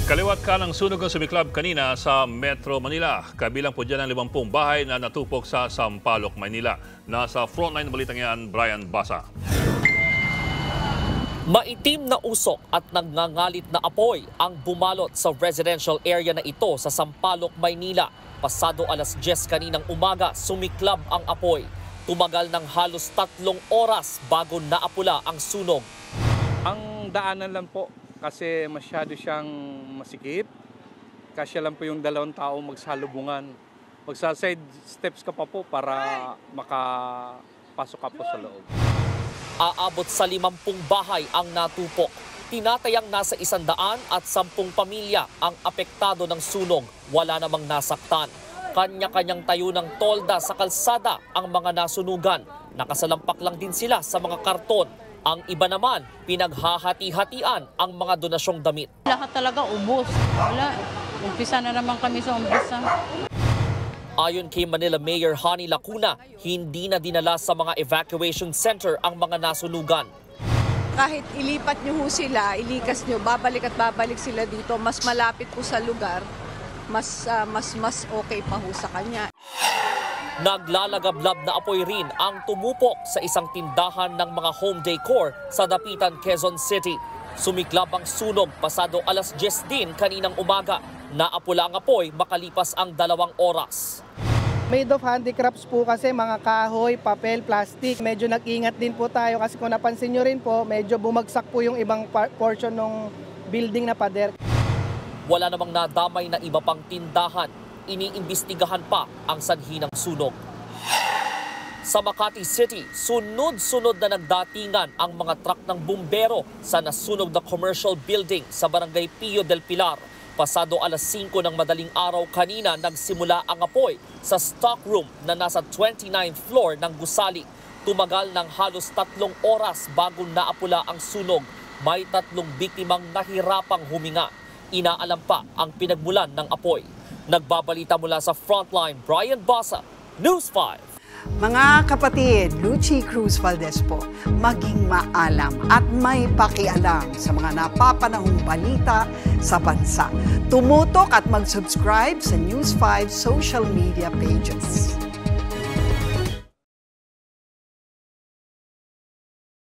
Kaliwat ka ng sunog ang sumiklab kanina sa Metro Manila. Kabilang po dyan ang 50 bahay na natupok sa Sampaloc, Maynila. Nasa frontline balitang yan, Brian Basa. Maitim na usok at nagngangalit na apoy ang bumalot sa residential area na ito sa Sampaloc, Maynila. Pasado alas 10 kaninang umaga, sumiklab ang apoy. Tumagal ng halos 3 oras bago naapula ang sunog. Ang daanan lang po kasi masyado siyang masikip. Kasya lang po yung 2 tao magsalubungan. Magsa-side steps ka pa po para makapasok ka po sa loob. Aabot sa 50 bahay ang natupok. Tinatayang nasa 110 pamilya ang apektado ng sunog. Wala namang nasaktan. Kanya-kanyang tayo ng tolda sa kalsada ang mga nasunugan. Nakasalampak lang din sila sa mga karton. Ang iba naman, pinaghahati-hatian ang mga donasyong damit. Lahat talaga ubos. Wala. Umpisa na naman kami sa umpisa. Ayon kay Manila Mayor Honey Lacuna, hindi na dinala sa mga evacuation center ang mga nasunugan. Kahit ilipat nyo sila, ilikas nyo, babalik at babalik sila dito, mas malapit po sa lugar, mas okay pa ho sa kanya. Naglalagablab na apoy rin ang tumupok sa isang tindahan ng mga home decor sa Dapitan, Quezon City. Sumiklab ang sunog pasado alas 10 din kaninang umaga. Naapula ang apoy makalipas ang 2 oras. Made of handicrafts po kasi mga kahoy, papel, plastic. Medyo nag-ingat din po tayo kasi kung napansin nyo rin po, medyo bumagsak po yung ibang portion ng building na pader. Wala namang nadamay na iba pang tindahan. Iniimbestigahan pa ang sanhi ng sunog. Sa Makati City, sunod-sunod na nagdatingan ang mga truck ng bumbero sa nasunog na commercial building sa Barangay Pio del Pilar. Pasado alas 5 ng madaling araw kanina nagsimula ang apoy sa stockroom na nasa 29th floor ng gusali. Tumagal ng halos 3 oras bago naapula ang sunog. May 3 biktimang nahirapang huminga. Inaalam pa ang pinagmulan ng apoy. Nagbabalita mula sa Frontline, Brian Basa, News 5. Mga kapatid, Lucy Cruz Valdez po, maging maalam at may pakialam sa mga napapanahong balita sa bansa. Tumutok at mag-subscribe sa News 5 social media pages.